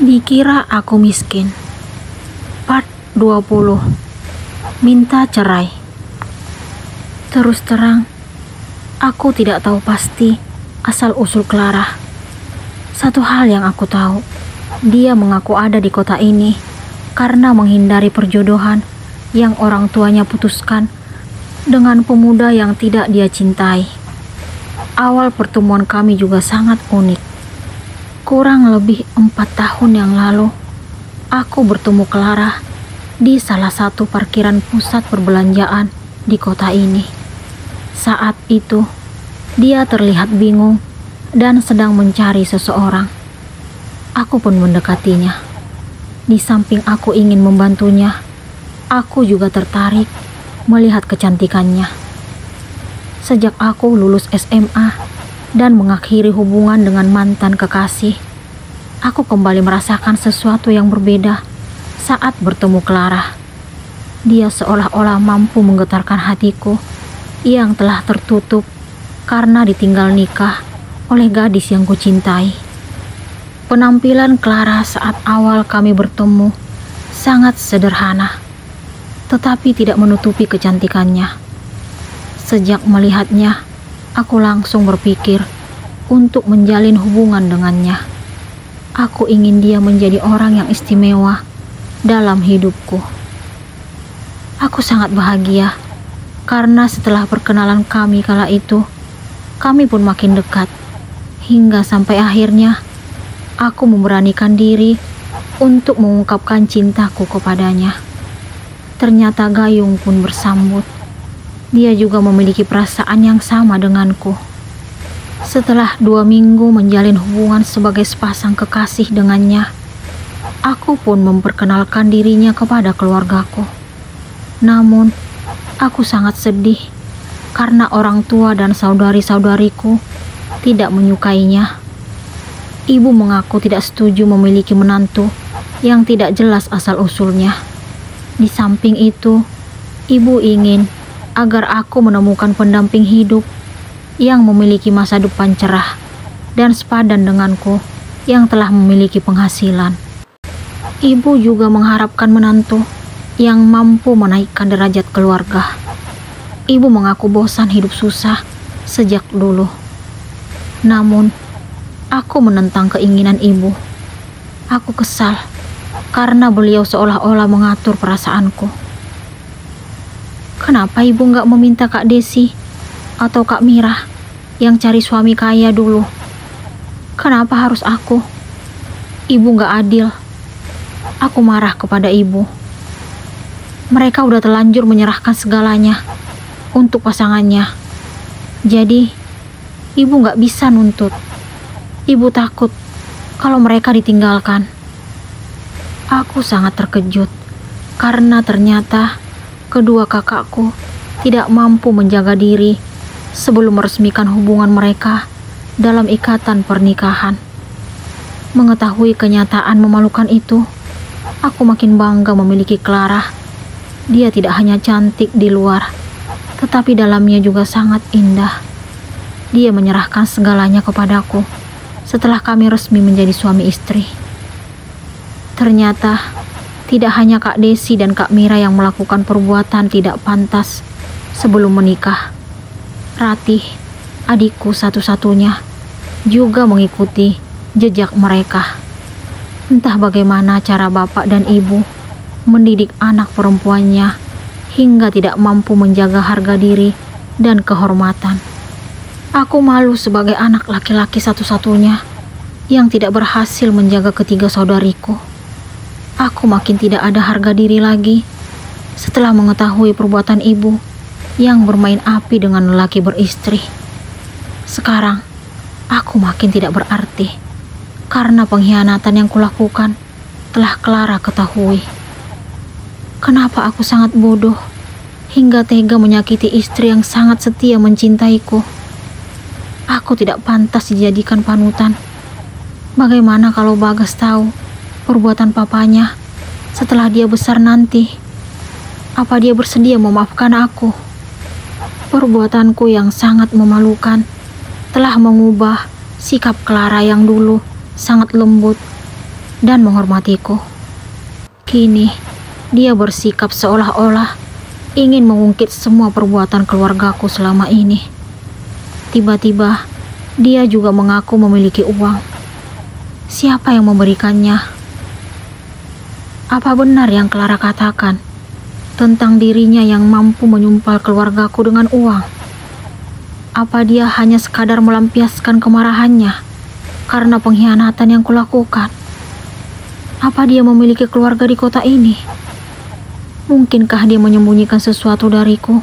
Dikira aku miskin. Part 20. Minta cerai. Terus terang, aku tidak tahu pasti asal-usul Clara. Satu hal yang aku tahu, dia mengaku ada di kota ini karena menghindari perjodohan yang orang tuanya putuskan dengan pemuda yang tidak dia cintai. Awal pertemuan kami juga sangat unik. Kurang lebih 4 tahun yang lalu, aku bertemu Clara di salah satu parkiran pusat perbelanjaan di kota ini. Saat itu, dia terlihat bingung dan sedang mencari seseorang. Aku pun mendekatinya. Di samping aku ingin membantunya, aku juga tertarik melihat kecantikannya. Sejak aku lulus SMA dan mengakhiri hubungan dengan mantan kekasih, aku kembali merasakan sesuatu yang berbeda saat bertemu Clara. Dia seolah-olah mampu menggetarkan hatiku yang telah tertutup karena ditinggal nikah oleh gadis yang kucintai. Penampilan Clara saat awal kami bertemu sangat sederhana, tetapi tidak menutupi kecantikannya. Sejak melihatnya, aku langsung berpikir untuk menjalin hubungan dengannya. Aku ingin dia menjadi orang yang istimewa dalam hidupku. Aku sangat bahagia karena setelah perkenalan kami kala itu, kami pun makin dekat. Hingga sampai akhirnya, aku memberanikan diri untuk mengungkapkan cintaku kepadanya. Ternyata Gayung pun bersambut. Dia juga memiliki perasaan yang sama denganku. Setelah 2 minggu menjalin hubungan sebagai sepasang kekasih dengannya, aku pun memperkenalkan dirinya kepada keluargaku. Namun, aku sangat sedih karena orang tua dan saudari-saudariku tidak menyukainya. Ibu mengaku tidak setuju memiliki menantu yang tidak jelas asal-usulnya. Di samping itu, ibu ingin agar aku menemukan pendamping hidup yang memiliki masa depan cerah dan sepadan denganku yang telah memiliki penghasilan. Ibu juga mengharapkan menantu yang mampu menaikkan derajat keluarga. Ibu mengaku bosan hidup susah sejak dulu. Namun, aku menentang keinginan ibu. Aku kesal karena beliau seolah-olah mengatur perasaanku. Kenapa ibu nggak meminta Kak Desi atau Kak Mira yang cari suami kaya dulu? Kenapa harus aku? Ibu nggak adil. Aku marah kepada ibu. Mereka udah terlanjur menyerahkan segalanya untuk pasangannya. Jadi, ibu nggak bisa nuntut. Ibu takut kalau mereka ditinggalkan. Aku sangat terkejut karena ternyata kedua kakakku tidak mampu menjaga diri sebelum meresmikan hubungan mereka dalam ikatan pernikahan. Mengetahui kenyataan memalukan itu, aku makin bangga memiliki Clara. Dia tidak hanya cantik di luar, tetapi dalamnya juga sangat indah. Dia menyerahkan segalanya kepadaku setelah kami resmi menjadi suami istri. Ternyata tidak hanya Kak Desi dan Kak Mira yang melakukan perbuatan tidak pantas sebelum menikah. Ratih, adikku satu-satunya, juga mengikuti jejak mereka. Entah bagaimana cara bapak dan ibu mendidik anak perempuannya hingga tidak mampu menjaga harga diri dan kehormatan. Aku malu sebagai anak laki-laki satu-satunya yang tidak berhasil menjaga ketiga saudariku. Aku makin tidak ada harga diri lagi setelah mengetahui perbuatan ibu yang bermain api dengan lelaki beristri. Sekarang, aku makin tidak berarti karena pengkhianatan yang kulakukan telah Clara ketahui. Kenapa aku sangat bodoh hingga tega menyakiti istri yang sangat setia mencintaiku? Aku tidak pantas dijadikan panutan. Bagaimana kalau Bagas tahu perbuatan papanya setelah dia besar nanti? Apa dia bersedia memaafkan aku? Perbuatanku yang sangat memalukan telah mengubah sikap Clara yang dulu sangat lembut dan menghormatiku. Kini, dia bersikap seolah-olah ingin mengungkit semua perbuatan keluargaku selama ini. Tiba-tiba, dia juga mengaku memiliki uang. Siapa yang memberikannya? Apa benar yang Clara katakan tentang dirinya yang mampu menyumpal keluargaku dengan uang? Apa dia hanya sekadar melampiaskan kemarahannya karena pengkhianatan yang kulakukan? Apa dia memiliki keluarga di kota ini? Mungkinkah dia menyembunyikan sesuatu dariku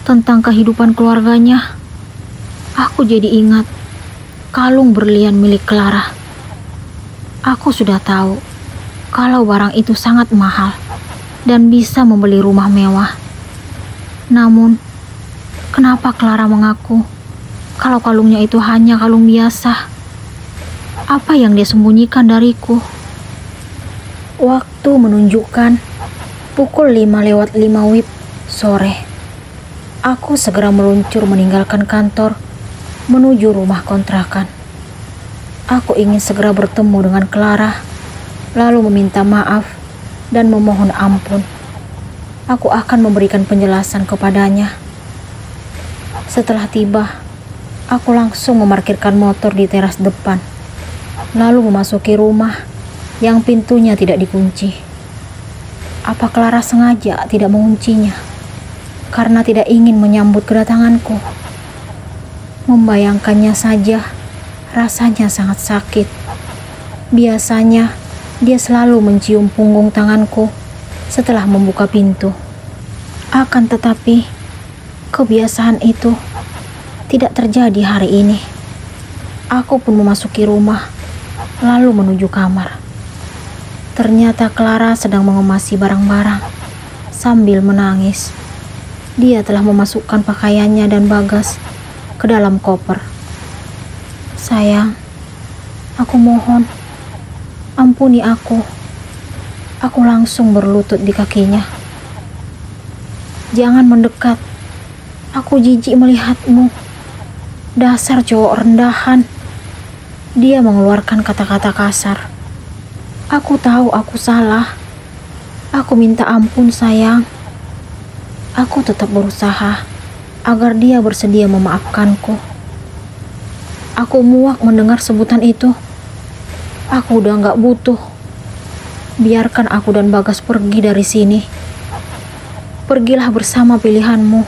tentang kehidupan keluarganya? Aku jadi ingat kalung berlian milik Clara. Aku sudah tahu kalau barang itu sangat mahal dan bisa membeli rumah mewah. Namun, kenapa Clara mengaku kalau kalungnya itu hanya kalung biasa? Apa yang dia sembunyikan dariku? Waktu menunjukkan pukul 5:05 WIB sore. Aku segera meluncur meninggalkan kantor menuju rumah kontrakan. Aku ingin segera bertemu dengan Clara, lalu meminta maaf dan memohon ampun. Aku akan memberikan penjelasan kepadanya. Setelah tiba, aku langsung memarkirkan motor di teras depan, lalu memasuki rumah yang pintunya tidak dikunci. Apa Clara sengaja tidak menguncinya karena tidak ingin menyambut kedatanganku? Membayangkannya saja rasanya sangat sakit. Biasanya dia selalu mencium punggung tanganku setelah membuka pintu. Akan tetapi, kebiasaan itu tidak terjadi hari ini. Aku pun memasuki rumah, lalu menuju kamar. Ternyata Clara sedang mengemasi barang-barang sambil menangis. Dia telah memasukkan pakaiannya dan bagas ke dalam koper. Sayang, aku mohon, ampuni aku. Aku langsung berlutut di kakinya. Jangan mendekat. Aku jijik melihatmu. Dasar cowok rendahan. Dia mengeluarkan kata-kata kasar. Aku tahu aku salah. Aku minta ampun, sayang. Aku tetap berusaha agar dia bersedia memaafkanku. Aku muak mendengar sebutan itu. Aku udah gak butuh. Biarkan aku dan Bagas pergi dari sini. Pergilah bersama pilihanmu.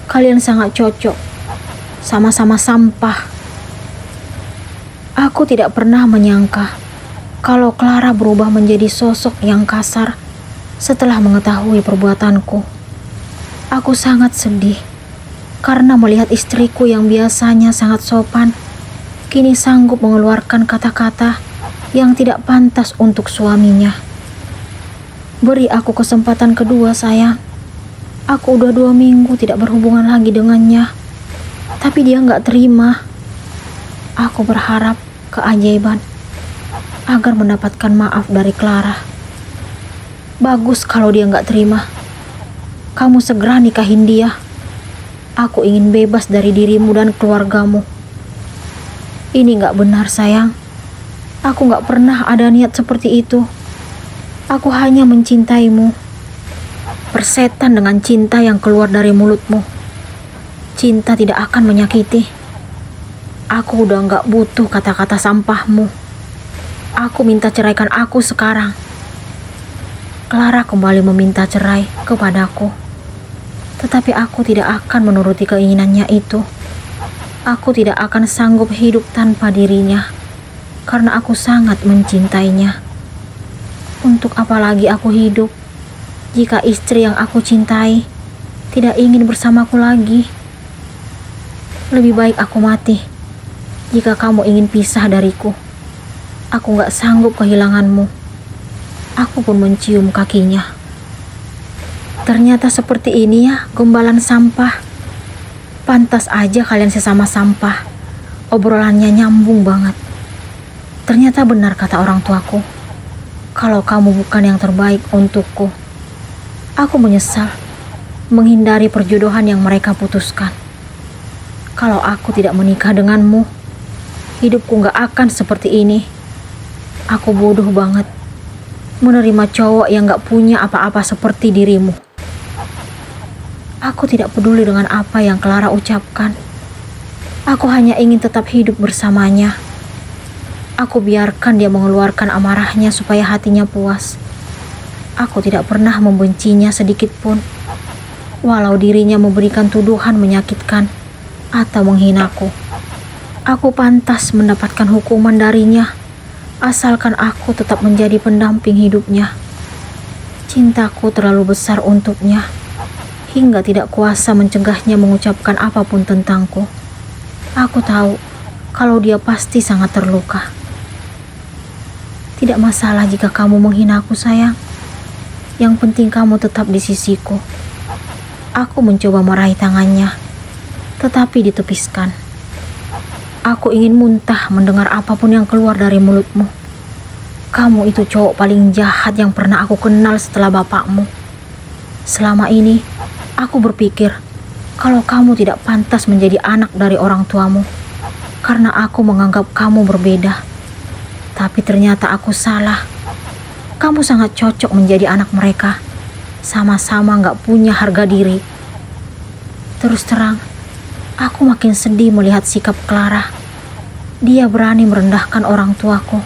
Kalian sangat cocok. Sama-sama sampah. Aku tidak pernah menyangka kalau Clara berubah menjadi sosok yang kasar setelah mengetahui perbuatanku. Aku sangat sedih karena melihat istriku yang biasanya sangat sopan, kini sanggup mengeluarkan kata-kata yang tidak pantas untuk suaminya. Beri aku kesempatan kedua, sayang. Aku udah 2 minggu tidak berhubungan lagi dengannya, tapi dia nggak terima. Aku berharap keajaiban agar mendapatkan maaf dari Clara. Bagus kalau dia nggak terima. Kamu segera nikahin dia. Aku ingin bebas dari dirimu dan keluargamu. Ini gak benar, sayang. Aku gak pernah ada niat seperti itu. Aku hanya mencintaimu. Persetan dengan cinta yang keluar dari mulutmu. Cinta tidak akan menyakiti. Aku udah gak butuh kata-kata sampahmu. Aku minta ceraikan aku sekarang. Clara kembali meminta cerai kepadaku. Tetapi aku tidak akan menuruti keinginannya itu. Aku tidak akan sanggup hidup tanpa dirinya, karena aku sangat mencintainya. Untuk apa lagi aku hidup jika istri yang aku cintai tidak ingin bersamaku lagi? Lebih baik aku mati jika kamu ingin pisah dariku. Aku gak sanggup kehilanganmu. Aku pun mencium kakinya. Ternyata seperti ini ya gombalan sampah. Pantas aja kalian sesama sampah. Obrolannya nyambung banget. Ternyata benar kata orang tuaku. Kalau kamu bukan yang terbaik untukku. Aku menyesal menghindari perjodohan yang mereka putuskan. Kalau aku tidak menikah denganmu, hidupku gak akan seperti ini. Aku bodoh banget menerima cowok yang gak punya apa-apa seperti dirimu. Aku tidak peduli dengan apa yang Clara ucapkan. Aku hanya ingin tetap hidup bersamanya. Aku biarkan dia mengeluarkan amarahnya supaya hatinya puas. Aku tidak pernah membencinya sedikit pun, walau dirinya memberikan tuduhan menyakitkan atau menghinaku. Aku pantas mendapatkan hukuman darinya, asalkan aku tetap menjadi pendamping hidupnya. Cintaku terlalu besar untuknya, hingga tidak kuasa mencegahnya mengucapkan apapun tentangku. Aku tahu kalau dia pasti sangat terluka. Tidak masalah jika kamu menghina aku, sayang. Yang penting kamu tetap di sisiku. Aku mencoba meraih tangannya, tetapi ditepiskan. Aku ingin muntah mendengar apapun yang keluar dari mulutmu. Kamu itu cowok paling jahat yang pernah aku kenal setelah bapakmu. Selama ini, aku berpikir kalau kamu tidak pantas menjadi anak dari orang tuamu, karena aku menganggap kamu berbeda. Tapi ternyata aku salah. Kamu sangat cocok menjadi anak mereka. Sama-sama gak punya harga diri. Terus terang, aku makin sedih melihat sikap Clara. Dia berani merendahkan orang tuaku.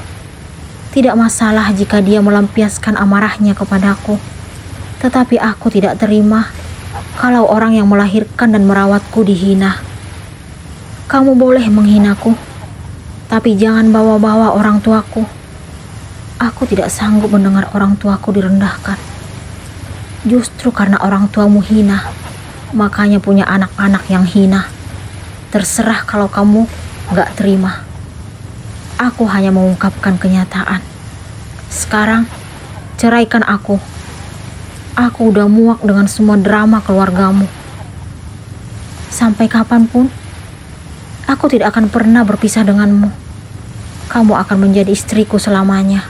Tidak masalah jika dia melampiaskan amarahnya kepadaku. Tetapi aku tidak terima kalau orang yang melahirkan dan merawatku dihina. Kamu boleh menghinaku, tapi jangan bawa-bawa orang tuaku. Aku tidak sanggup mendengar orang tuaku direndahkan. Justru karena orang tuamu hina, makanya punya anak-anak yang hina. Terserah kalau kamu gak terima. Aku hanya mengungkapkan kenyataan. Sekarang, ceraikan aku. Aku udah muak dengan semua drama keluargamu. Sampai kapanpun, aku tidak akan pernah berpisah denganmu. Kamu akan menjadi istriku selamanya.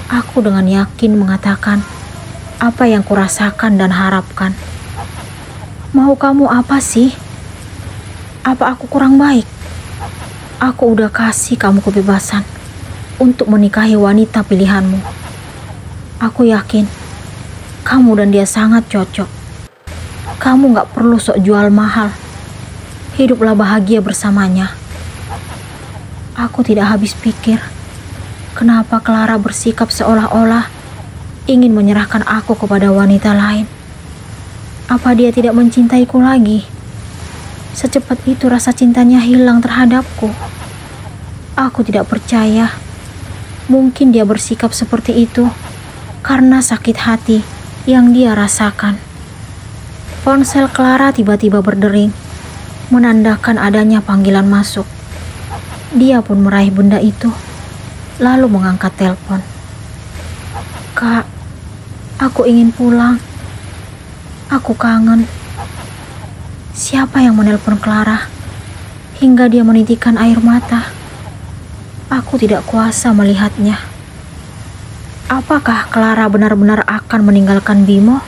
Aku dengan yakin mengatakan apa yang kurasakan dan harapkan. Mau kamu apa sih? Apa aku kurang baik? Aku udah kasih kamu kebebasan untuk menikahi wanita pilihanmu. Aku yakin kamu dan dia sangat cocok. Kamu gak perlu sok jual mahal. Hiduplah bahagia bersamanya. Aku tidak habis pikir kenapa Clara bersikap seolah-olah ingin menyerahkan aku kepada wanita lain. Apa dia tidak mencintaiku lagi? Secepat itu rasa cintanya hilang terhadapku. Aku tidak percaya. Mungkin dia bersikap seperti itu karena sakit hati yang dia rasakan. Ponsel Clara tiba-tiba berdering, menandakan adanya panggilan masuk. Dia pun meraih benda itu, lalu mengangkat telepon. Kak, aku ingin pulang. Aku kangen. Siapa yang menelpon Clara hingga dia menitikkan air mata? Aku tidak kuasa melihatnya. Apakah Clara benar-benar akan meninggalkan Bimo?